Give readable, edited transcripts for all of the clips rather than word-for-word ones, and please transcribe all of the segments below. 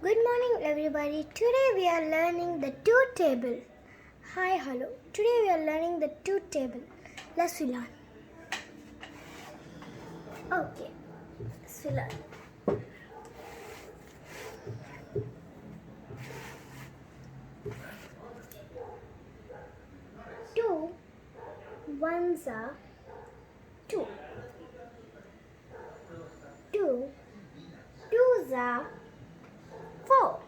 Good morning everybody. Today we are learning the two table. Hi, hello. Today we are learning the two table. Let's learn. Okay. Let's learn. Two ones are two. Two twos are four.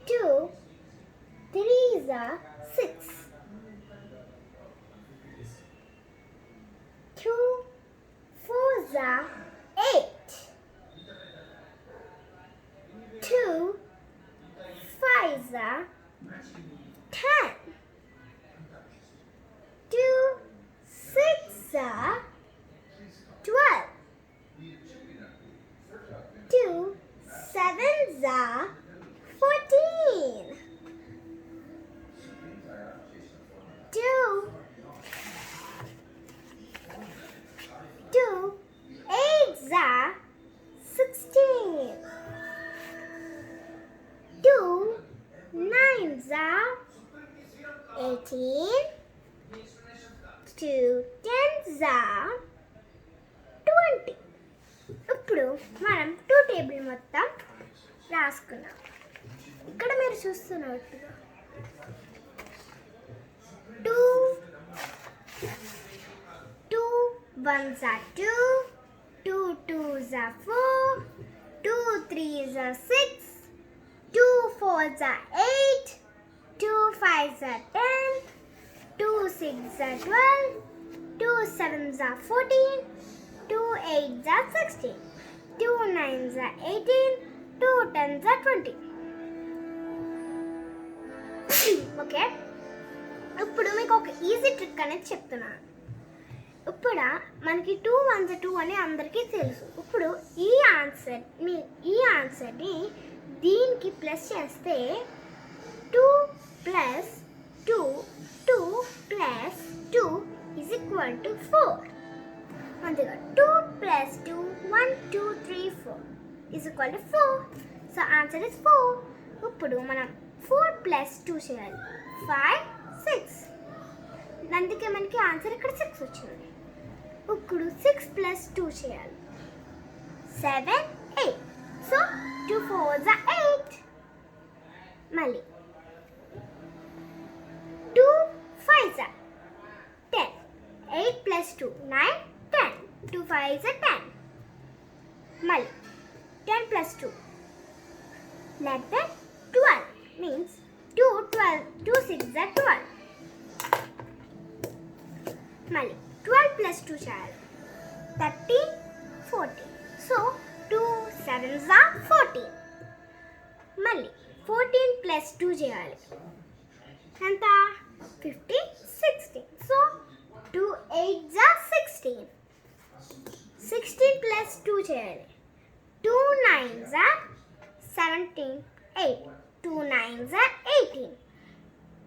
Two threes are six. Two fours are eight. Two fives are 10. Two sixes are 12. Two sevens are 14. Two eights are 16. Two nines are 18. Two tens are 20. ఇప్పుడు మనం two table మొత్తం రాసుకున్నాం. ఇక్కడ మీరు చూస్తున్నట్టుగా two ones are two, two twos are four, two threes are six, two fours are eight, two fives are 10, two six are 12, two sevens are 14, two eights are 16, two nines are 18, two tens are 20. Okay, ఇప్పుడు మీకు ఒక easy trick అనేది చెప్తున్నాను. ఇప్పుడు మనకి 2 1 2 అని అందరికీ తెలుసు. ఇప్పుడు ఈ ఆన్సర్ని దీనికి ప్లస్ చేస్తే 2 plus 2 2 plus 2 is equal to 4. అంతేగా 2 plus 2 1 2 3 4 is equal to 4. So answer is 4. ఇప్పుడు మనం 4 ప్లస్ 2 చేయాలి, 5 6. అందుకే మనకి ఆన్సర్ ఇక్కడ 6 వచ్చింది. ఇప్పుడు 6 ప్లస్ 2 చేయాలి, 7 8. So 2 4s are 8. మళ్ళీ 2 5s are 10. 8 plus 2 9 10. 2 5s are 10. మళ్ళీ 10 plus 2 12 means 2 6s are 12. మళ్ళీ 12 plus 2 చేయాలి, 13 14. So 2 7s are 14. మళ్ళీ 14 plus 2 చేయాలి, ఎంత 15 16. So 2 8s are 16. 16 plus 2 చేయాలి, 2 9s are 17 8. 2 9s are 18.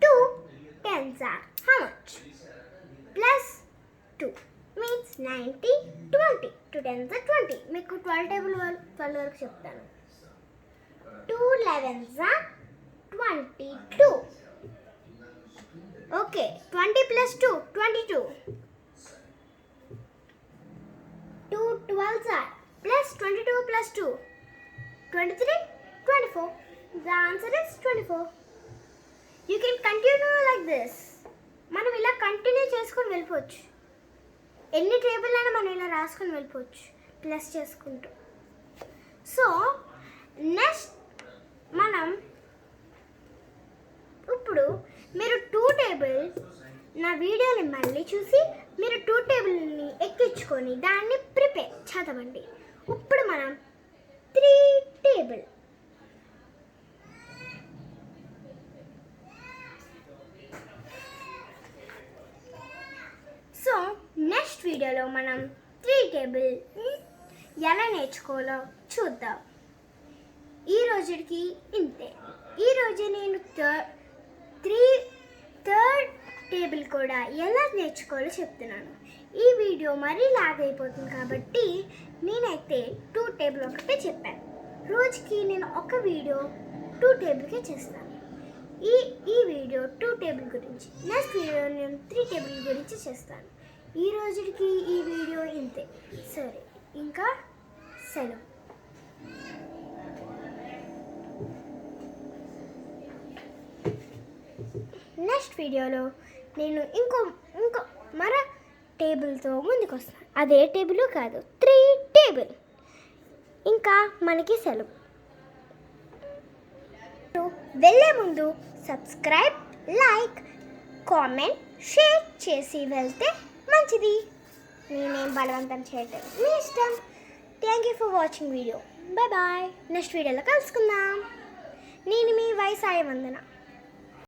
2 10s are how much? Plus 2 means 90 20. 2 10s are 20. మీకు 12 table 12 వరకు చెప్తాను. 2 11s are 22. Okay, 20 plus 2 22. 2 12s are plus 22 plus 2 23 24. The answer is 24. You can continue like this. మనం ఇలా continue చేసుకొని వెళ్ళిపోవచ్చు. ఎన్ని table అయినా మనం ఇలా రాసుకొని వెళ్ళిపోవచ్చు ప్లస్ చేసుకుంటూ. సో నెక్స్ట్ మనం ఇప్పుడు మీరు 2 టేబుల్ నా వీడియోని మళ్ళీ చూసి మీరు 2 టేబుల్ని ఎక్కించుకొని దాన్ని ప్రిపేర్ చదవండి. ఇప్పుడు మనం 3 టేబుల్ సో నెక్స్ట్ వీడియోలో మనం 3 టేబుల్ ఎలా నేర్చుకోవాలో చూద్దాం. ఈ రోజుకి ఇంతే. ఈరోజు నేను థర్డ్ టేబుల్ కూడా ఎలా నేర్చుకోవాలో చెప్తున్నాను. ఈ వీడియో మరీ లాగ్ అయిపోతుంది కాబట్టి నేనైతే 2 టేబుల్ ఒకటే చెప్పాను. రోజుకి నేను ఒక వీడియో 2 టేబుల్కే చేస్తాను. ఈ వీడియో 2 టేబుల్ గురించి, నెక్స్ట్ వీడియో నేను 3 టేబుల్ గురించి చేస్తాను. ఈ రోజుకి ఈ వీడియో ఇంతే. సరే, ఇంకా సెలవు. నెక్స్ట్ వీడియోలో నేను ఇంకో మరో టేబుల్తో ముందుకు వస్తాను. అదే టేబుల్ కాదు, 3 టేబుల్. ఇంకా మనకి సెలవు. వెళ్ళే ముందు సబ్స్క్రైబ్, లైక్, కామెంట్, షేర్ చేసి వెళ్తే మంచిది. నేనేం బలవంతం చేయటం మీ ఇష్టం. Thank you for watching video. Bye bye. Next వీడియోలో కలుసుకుందాం. నేను మీ వైసాయి వందన.